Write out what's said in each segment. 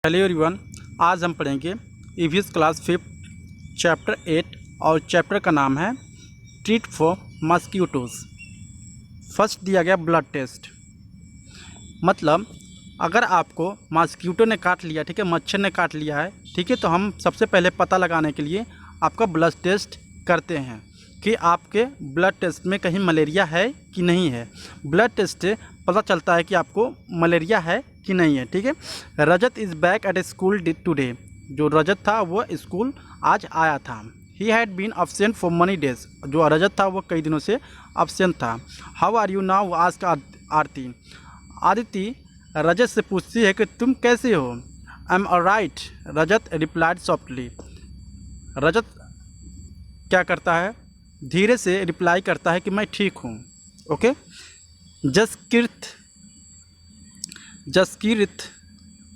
Hello everyone, आज हम पढ़ेंगे ईवीएस क्लास 5 चैप्टर 8 और चैप्टर का नाम है ट्रीट फॉर मस्क्यूटोज। फर्स्ट दिया गया ब्लड टेस्ट, मतलब अगर आपको मस्क्यूटो ने काट लिया, ठीक है, मच्छर ने काट लिया है, ठीक है, तो हम सबसे पहले पता लगाने के लिए आपका ब्लड टेस्ट करते हैं कि आपके ब्लड टेस्ट में कहीं मलेरिया है कि नहीं है। ब्लड टेस्ट से पता चलता है कि आपको मलेरिया है कि नहीं है, ठीक है। Rajat is back at school today. जो रजत था वो स्कूल आज आया था। ही had been absent for many days. जो रजत था वो कई दिनों से अब्सेंट था। How are you now ask Aarti. Aditi Rajat से पूछती है कि तुम कैसे हो। I am alright, Rajat replied softly. Rajat क्या करता है, धीरे से रिप्लाई करता है कि मैं ठीक हूँ। Okay. Jaskirat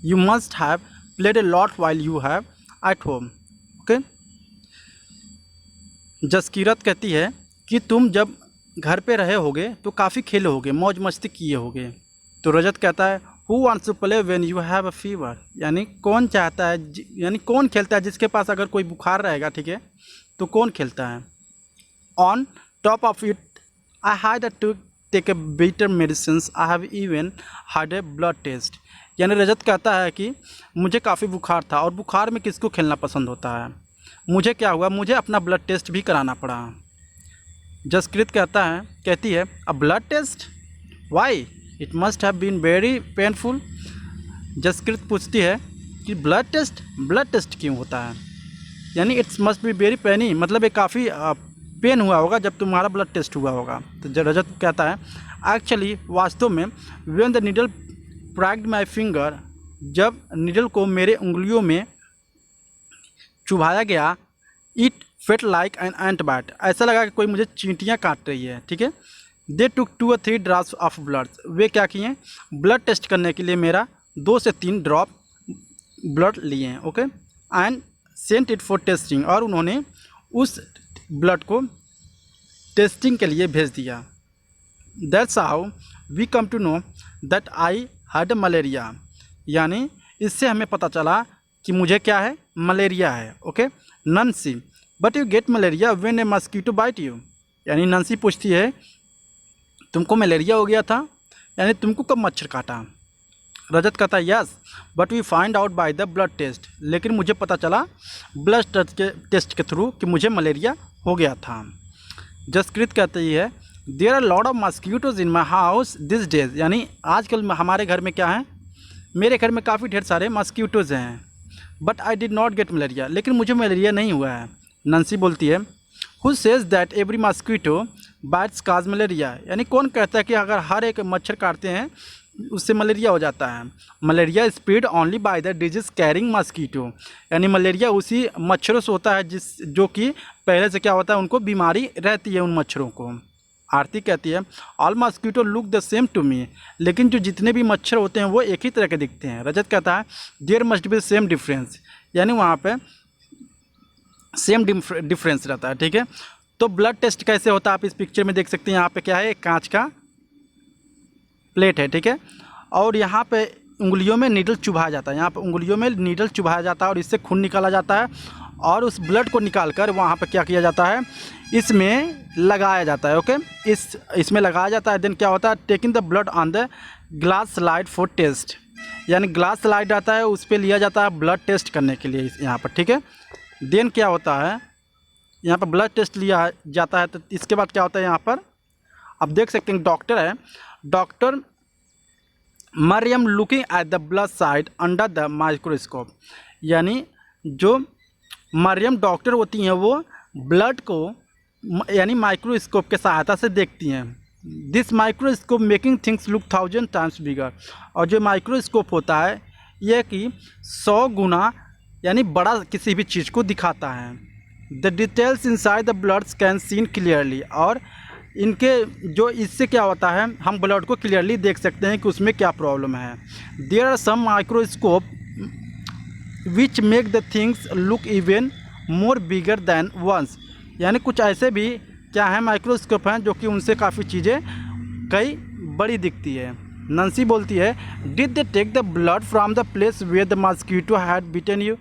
you must have played a lot while you have at home. Okay. Jaskirat कहती है कि तुम जब घर पे रहे होगे तो काफ़ी खेले होगे, मौज मस्ती किए होगे। तो रजत कहता है who wants to play when you have a fever. यानी कौन चाहता है, यानी कौन खेलता है जिसके पास अगर कोई बुखार रहेगा, ठीक है, तो कौन खेलता है। On top of it I had to take a better medicines, I have even had a blood test. यानी रजत कहता है कि मुझे काफ़ी बुखार था, और बुखार में किसको खेलना पसंद होता है। मुझे क्या हुआ, मुझे अपना ब्लड टेस्ट भी कराना पड़ा। जसकृत कहती है a blood test, why, it must have been very painful. Jaskirat पूछती है कि ब्लड टेस्ट क्यों होता है। यानी it's must be very penny, मतलब ये काफ़ी पेन हुआ होगा जब तुम्हारा ब्लड टेस्ट हुआ होगा। तो रजत कहता है एक्चुअली, वास्तव में, when the needle pricked my finger, जब नीडल को मेरे उंगलियों में चुभाया गया, it felt like an ant bite, ऐसा लगा कि कोई मुझे चींटियाँ काट रही है, ठीक है। दे टुक 2 or 3 ड्रॉप्स ऑफ ब्लड, वे क्या किए, ब्लड टेस्ट करने के लिए मेरा 2 से 3 ड्रॉप ब्लड लिए हैं। Okay. And sent it for testing, और उन्होंने उस ब्लड को टेस्टिंग के लिए भेज दिया। That's how we come to know that I had malaria. यानी इससे हमें पता चला कि मुझे क्या है, मलेरिया है। Okay. Nancy but you get malaria when a mosquito bite you. यानी नंसी पूछती है तुमको मलेरिया हो गया था, यानी तुमको कब मच्छर काटा। रजत कहता है yes but we find out by the blood test, लेकिन मुझे पता चला ब्लड टेस्ट के थ्रू कि मुझे मलेरिया हो गया था। जसकृत कहती है there are lot of mosquitoes in my house this days. यानी आजकल हमारे घर में क्या है, मेरे घर में काफ़ी ढेर सारे मस्क्यूटोज हैं। But I did not gate malaria, लेकिन मुझे मलेरिया नहीं हुआ है। नंसी बोलती है who says that every mosquito bytes cause malaria. यानी कौन कहता है कि अगर हर एक मच्छर काटते हैं उससे मलेरिया हो जाता है। Malaria spread only by the disease carrying mosquito. यानी मलेरिया उसी मच्छरों से होता है जो कि पहले से क्या होता है, उनको बीमारी रहती है उन मच्छरों को। आरती कहती है all mosquito look the same to me. लेकिन जो जितने भी मच्छर होते हैं वो एक ही तरह के दिखते हैं। रजत कहता है there must be same difference. यानी वहाँ पे सेम डिफरेंस रहता है, ठीक है। तो ब्लड टेस्ट कैसे होता है आप इस पिक्चर में देख सकते हैं। यहाँ पे क्या है, एक कांच का प्लेट है, ठीक है, और यहाँ पे उंगलियों में नीडल चुभाया जाता है। यहाँ पे उंगलियों में नीडल चुभाया जाता है और इससे खून निकाला जाता है, और उस ब्लड को निकालकर वहाँ पे क्या किया जाता है, इसमें लगाया जाता है। ओके। इसमें लगाया जाता है। देन क्या होता है, taking the blood on the glass slide for test. यानी ग्लास स्लाइड आता है, उस पर लिया जाता है ब्लड टेस्ट करने के लिए यहाँ पर, ठीक है। देन क्या होता है, यहाँ पर ब्लड टेस्ट लिया जाता है। तो इसके बाद क्या होता है, यहाँ पर आप देख सकते हैं डॉक्टर है, doctor Mariam looking at the blood side under the microscope. यानी जो मरियम डॉक्टर होती हैं वो ब्लड को यानी माइक्रोस्कोप के सहायता से देखती हैं। This microscope making things look 1000 times bigger. और जो माइक्रोस्कोप होता है यह कि 100 गुना यानी बड़ा किसी भी चीज़ को दिखाता है। The details inside the bloods can seen clearly. और इनके जो इससे क्या होता है, हम ब्लड को क्लियरली देख सकते हैं कि उसमें क्या प्रॉब्लम है। There are some microscope which make the things look even more bigger than ones. यानी कुछ ऐसे भी क्या है माइक्रोस्कोप हैं जो कि उनसे काफ़ी चीज़ें कई बड़ी दिखती है। नंसी बोलती है, did they take the blood from the place where the mosquito had bitten you?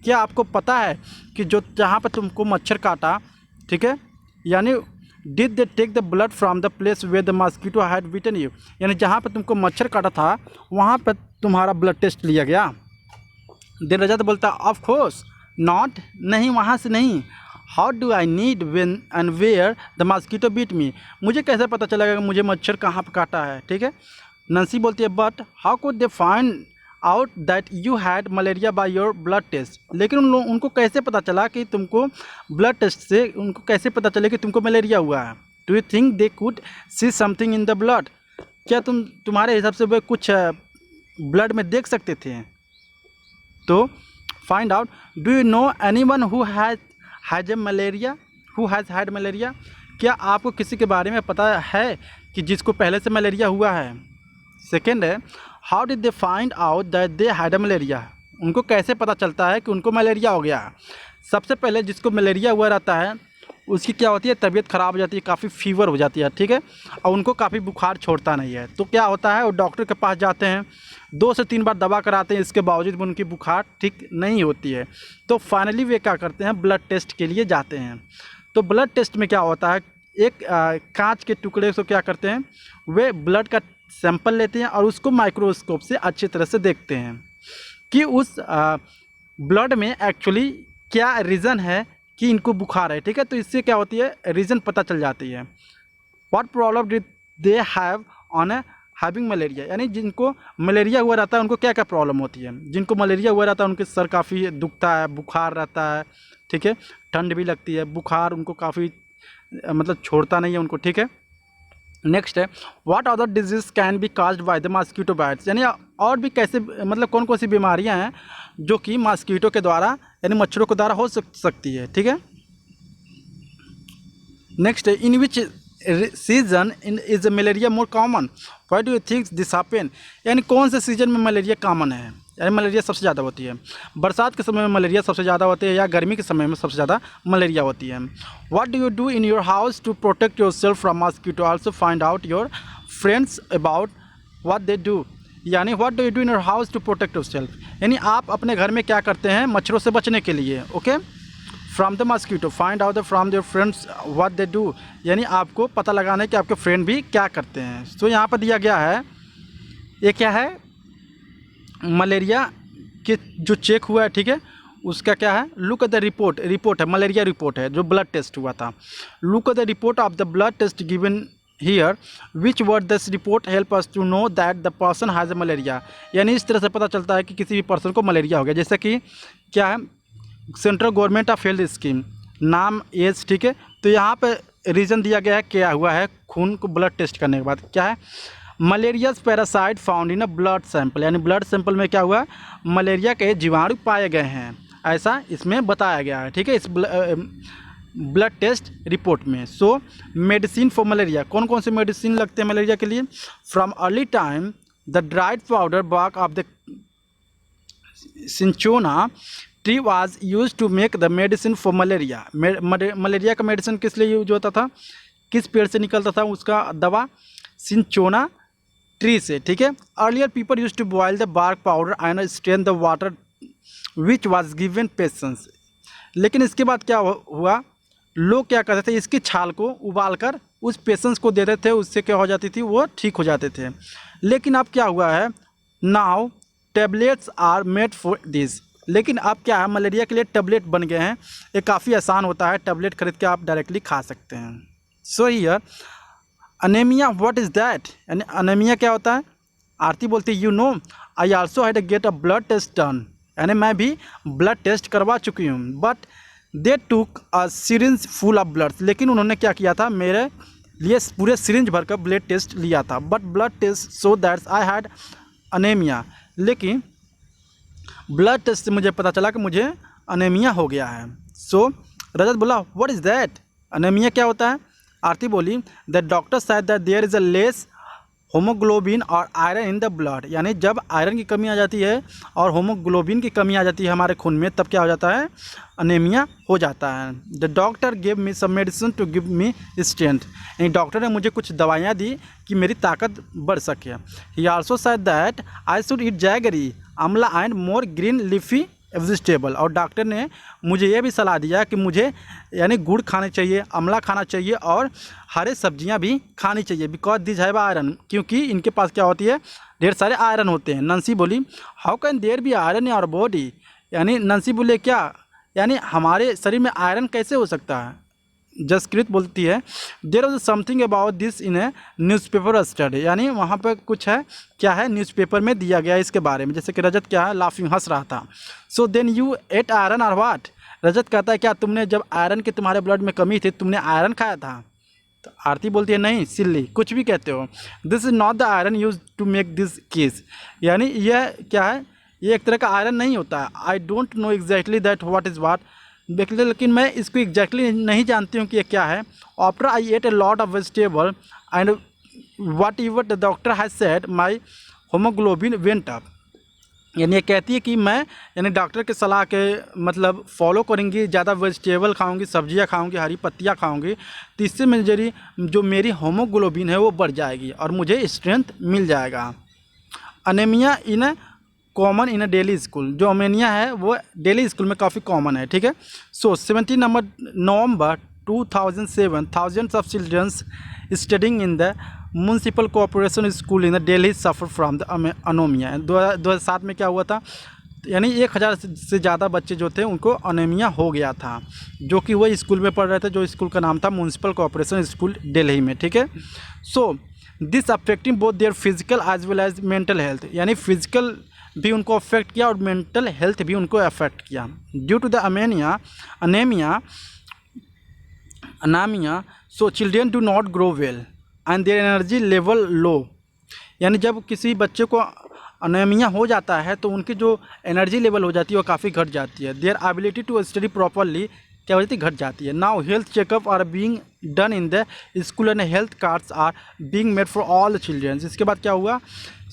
क्या आपको पता है कि जो जहाँ पर तुमको मच्छर काटा, ठीक है, यानी did they take the blood from the place where the mosquito had bitten you, यानी जहाँ पर तुमको मच्छर काटा था वहाँ पर तुम्हारा ब्लड टेस्ट लिया गया? देन रजत बोलता, ऑफ कोर्स नॉट, नहीं वहाँ से नहीं। How do I need when and where the mosquito bit me, मुझे कैसे पता चलेगा कि मुझे मच्छर कहाँ पर काटा है, ठीक है। नंसी बोलती है, but how could they find out that you had malaria by your blood test, लेकिन उनको कैसे पता चला कि तुमको ब्लड टेस्ट से उनको कैसे पता चले कि तुमको मलेरिया हुआ है? Do you think they could see something in the blood, क्या तुम्हारे हिसाब से वो कुछ ब्लड में देख सकते थे? तो find out, do you know anyone who has malaria, who has had malaria, क्या आपको किसी के बारे में पता है कि जिसको पहले से मलेरिया हुआ है? सेकेंड है, how did they find out that they had malaria, उनको कैसे पता चलता है कि उनको मलेरिया हो गया? सबसे पहले जिसको मलेरिया हुआ रहता है उसकी क्या होती है, तबीयत ख़राब हो जाती है, काफ़ी फीवर हो जाती है, ठीक है, और उनको काफ़ी बुखार छोड़ता नहीं है। तो क्या होता है, वो डॉक्टर के पास जाते हैं, 2 से 3 बार दवा कराते हैं, इसके बावजूद भी उनकी बुखार ठीक नहीं होती है। तो फाइनली वे क्या करते हैं, ब्लड टेस्ट के लिए जाते हैं। तो ब्लड टेस्ट में क्या होता है, एक कांच के टुकड़े को क्या करते हैं, वे ब्लड का सैंपल लेते हैं और उसको माइक्रोस्कोप से अच्छी तरह से देखते हैं कि उस ब्लड में एक्चुअली क्या रीज़न है कि इनको बुखार है, ठीक है। तो इससे क्या होती है, रीज़न पता चल जाती है। What problem did they have on having malaria, यानी जिनको मलेरिया हुआ रहता है उनको क्या क्या प्रॉब्लम होती है। जिनको मलेरिया हुआ रहता है उनके सर काफ़ी दुखता है, बुखार रहता है, ठीक है, ठंड भी लगती है, बुखार उनको काफ़ी मतलब छोड़ता नहीं है उनको, ठीक है। नेक्स्ट है, what other disease can be caused by the mosquito bytes, यानी और भी कैसे मतलब कौन कौन सी बीमारियां हैं जो कि मॉस्किटो के द्वारा यानी मच्छरों के द्वारा हो सकती है, ठीक है। नेक्स्ट है, in which season is malaria more common, why do you think this happen, यानी कौन से सीजन में मलेरिया कॉमन है, यानी मलेरिया सबसे ज़्यादा होती है? बरसात के समय में मलेरिया सबसे ज़्यादा होती है या गर्मी के समय में सबसे ज़्यादा मलेरिया होती है? What do you do in your house to protect yourself from mosquito, also find out your friends about what they do, यानी what do you do in your house to protect yourself, यानी आप अपने घर में क्या करते हैं मच्छरों से बचने के लिए, okay. From the mosquito, find out the from your friends what they do, यानी आपको पता लगाना है कि आपके फ्रेंड भी क्या करते हैं। तो यहाँ पर दिया गया है, ये क्या है, मलेरिया के जो चेक हुआ है, ठीक है, उसका क्या है, look at the report, report है, मलेरिया रिपोर्ट है जो ब्लड टेस्ट हुआ था। Look at the report of the blood test given here, which word this report help us to know that the person has a malaria, यानी इस तरह से पता चलता है कि किसी भी पर्सन को मलेरिया हो गया। जैसे कि क्या है, central government of health scheme, नाम, एज, ठीक है। तो यहाँ पे रीज़न दिया गया है क्या हुआ है, खून को ब्लड टेस्ट करने के बाद क्या है, malarious parasite found in a blood sample, यानी ब्लड सैंपल में क्या हुआ, मलेरिया के जीवाणु पाए गए हैं, ऐसा इसमें बताया गया है, ठीक है, इस ब्लड टेस्ट रिपोर्ट में। सो मेडिसिन फॉर मलेरिया, कौन कौन से मेडिसिन लगते हैं मलेरिया के लिए? From early time the dried powder bark of the cinchona tree was use to make the medicine for malaria, malaria का मेडिसिन किस लिए यूज होता था, किस पेड़ से निकलता था उसका दवा, सिंचोना ट्री से, ठीक है। Earlier people use to boil the bark powder and strain the water which was given patients, लेकिन इसके बाद क्या हुआ, लोग क्या करते थे, इसकी छाल को उबाल कर उस पेशेंट्स को देते थे, उससे क्या हो जाती थी, वो ठीक हो जाते थे। लेकिन अब क्या हुआ है, now tablets are made for this, लेकिन अब क्या है, मलेरिया के लिए टेबलेट बन गए हैं, ये काफ़ी आसान होता है, टेबलेट खरीद के आप डायरेक्टली खा सकते हैं। So here anaemia, what is that, यानी अनेमिया क्या होता है? आरती बोलती है, you know I also had get a blood test done, यानी मैं भी ब्लड टेस्ट करवा चुकी हूँ, but they took a syringe full of blood, लेकिन उन्होंने क्या किया था, मेरे लिए पूरे सिरिंज भर कर ब्लड टेस्ट लिया था, but blood test so that's I had anaemia, लेकिन ब्लड टेस्ट से मुझे पता चला कि मुझे अनेमिया हो गया है। सो रजत बोला, व्हाट इज़ दैट, अनेमिया क्या होता है? आरती बोली, the doctor said that there is a less haemoglobin और आयरन इन द ब्लड, यानी जब आयरन की कमी आ जाती है और होमोग्लोबिन की कमी आ जाती है हमारे खून में, तब क्या हो जाता है, अनेमिया हो जाता है। The doctor give me some medicine to give me strength, यानी डॉक्टर ने मुझे कुछ दवाइयाँ दी कि मेरी ताकत बढ़ सके। He also said that I should eat jaggery, amla and more green leafy vegetable, और डॉक्टर ने मुझे ये भी सलाह दिया कि मुझे यानी गुड़ खाने चाहिए, आंवला खाना चाहिए और हरे सब्जियां भी खानी चाहिए, बिकॉज दिस हैव आयरन, क्योंकि इनके पास क्या होती है, ढेर सारे आयरन होते हैं। नंसी बोली how can there be iron in our body, यानी नंसी बोले क्या, यानी हमारे शरीर में आयरन कैसे हो सकता है। जसकृत बोलती है there was something about this in a newspaper study, यानी वहाँ पर कुछ है, क्या है, न्यूज़पेपर में दिया गया इसके बारे में। जैसे कि रजत क्या है, लाफिंग, हंस रहा था। So then you ate iron or what, रजत कहता है क्या तुमने, जब आयरन की तुम्हारे ब्लड में कमी थी, तुमने आयरन खाया था। तो आरती बोलती है नहीं सिल्ली, कुछ भी कहते हो, this is not the iron use to make this case, यानी यह क्या है, ये एक तरह का आयरन नहीं होता है। I don't know exactly that what is what, लेकिन मैं इसको एग्जैक्टली नहीं जानती हूँ कि ये क्या है। After I ate a lot of vegetable and whatever the doctor has said my haemoglobin went up, यानी ये कहती है कि मैं यानी डॉक्टर के सलाह के मतलब फॉलो करूँगी, ज़्यादा वेजिटेबल खाऊंगी, सब्जियां खाऊंगी, हरी पत्तियां खाऊंगी, तो इससे मेरी जो मेरी होमोग्लोबिन है वो बढ़ जाएगी और मुझे स्ट्रेंथ मिल जाएगा। Anaemia in common in a daily school, जो अमेनिया है वो डेली स्कूल में काफ़ी कॉमन है, ठीक है। So 17 November 2007 thousands of childrens studying in the municipal cooperation school in Delhi suffer from the anaemia. 2007 में क्या हुआ था, यानी 1000 से ज़्यादा बच्चे जो थे उनको अनेमिया हो गया था, जो कि वह स्कूल में पढ़ रहे थे, जो स्कूल का नाम था म्यूनसिपल कोऑपरेशन स्कूल दिल्ली में, ठीक है। So this affecting both their physical as well as mental health, यानी फिजिकल भी उनको अफेक्ट किया और मेंटल हेल्थ भी उनको अफेक्ट किया। Due to the anaemia so children do not grow well and their energy level low, यानी जब किसी बच्चे को अनेमिया हो जाता है तो उनकी जो एनर्जी लेवल हो जाती है वो काफ़ी घट जाती है। Their ability to study properly क्या हो जाती है, घट जाती है। Now health checkup are being done in the school and health cards are being made for all the childrens. इसके बाद क्या हुआ,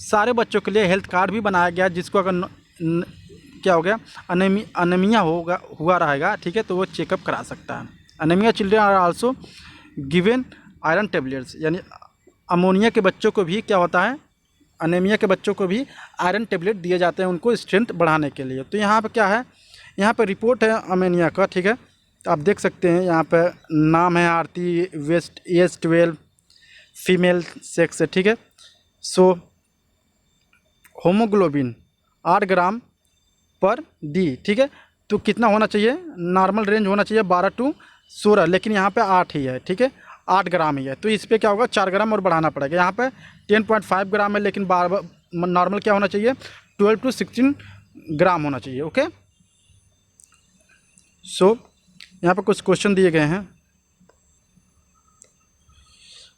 सारे बच्चों के लिए हेल्थ कार्ड भी बनाया गया, जिसको अगर क्या हो गया अनेमिया हुआ रहेगा, ठीक है, तो वो चेकअप करा सकता है। Anaemia children are also given iron tablets, यानी अमोनिया के बच्चों को भी क्या होता है, अनेमिया के बच्चों को भी आयरन टेबलेट दिए जाते हैं उनको स्ट्रेंथ बढ़ाने के लिए। तो यहाँ पे क्या है, यहाँ पे रिपोर्ट है अमेनिया का, ठीक है, तो आप देख सकते हैं यहाँ पे नाम है आरती वेस्ट एज 12 फीमेल सेक्स है, ठीक है। सो होमोग्लोबिन 8 ग्राम पर डी, ठीक है, तो कितना होना चाहिए, नॉर्मल रेंज होना चाहिए 12 to 16, लेकिन यहाँ पे 8 ही है, ठीक है, 8 ग्राम ही है, तो इस पर क्या होगा 4 ग्राम और बढ़ाना पड़ेगा। यहाँ पे 10.5 ग्राम है, लेकिन नॉर्मल क्या होना चाहिए 12 to 16 ग्राम होना चाहिए, ओके। सो यहाँ पे कुछ क्वेश्चन दिए गए हैं।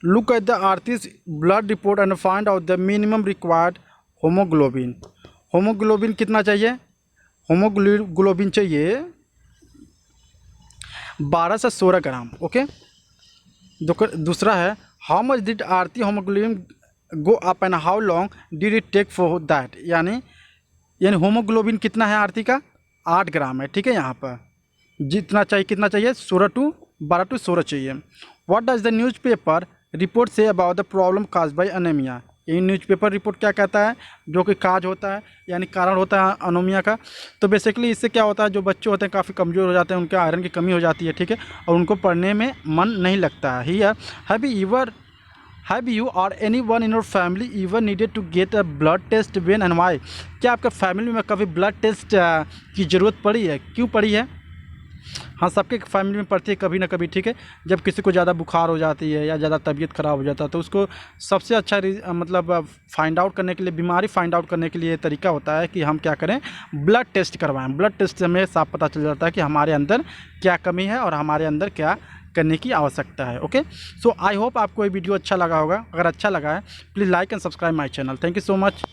Look at the artist blood report and find out the minimum required haemoglobin. Haemoglobin कितना चाहिए, होमोग्लोबिन चाहिए 12 से 16 ग्राम, ओके। दूसरा है how much did Aarti haemoglobin go up and how long did it take for that, यानी होमोग्लोबिन कितना है आरती का 8 ग्राम है, ठीक है। यहाँ पर जितना चाहिए कितना चाहिए 12 to 16 चाहिए। What does the newspaper report say about the problem cause by anaemia, ये न्यूज़पेपर रिपोर्ट क्या कहता है, जो कि काज होता है यानी कारण होता है अनेमिया का। तो बेसिकली इससे क्या होता है, जो बच्चे होते हैं काफ़ी कमज़ोर हो जाते हैं, उनके आयरन की कमी हो जाती है, ठीक है, और उनको पढ़ने में मन नहीं लगता है। Have you or any one in your family ever needed to get a blood test when and why, क्या आपके फैमिली में कभी ब्लड टेस्ट की ज़रूरत पड़ी है, क्यों पड़ी है। हाँ, सबके फैमिली में पड़ती है कभी ना कभी, ठीक है। जब किसी को ज़्यादा बुखार हो जाती है या ज़्यादा तबीयत ख़राब हो जाता है तो उसको सबसे अच्छा मतलब फाइंड आउट करने के लिए, बीमारी फाइंड आउट करने के लिए तरीका होता है कि हम क्या करें, ब्लड टेस्ट करवाएं। ब्लड टेस्ट से हमें साफ पता चल जाता है कि हमारे अंदर क्या कमी है और हमारे अंदर क्या करने की आवश्यकता है, ओके। सो आई होप आपको ये वीडियो अच्छा लगा होगा। अगर अच्छा लगा है please like and subscribe my channel. Thank you so much.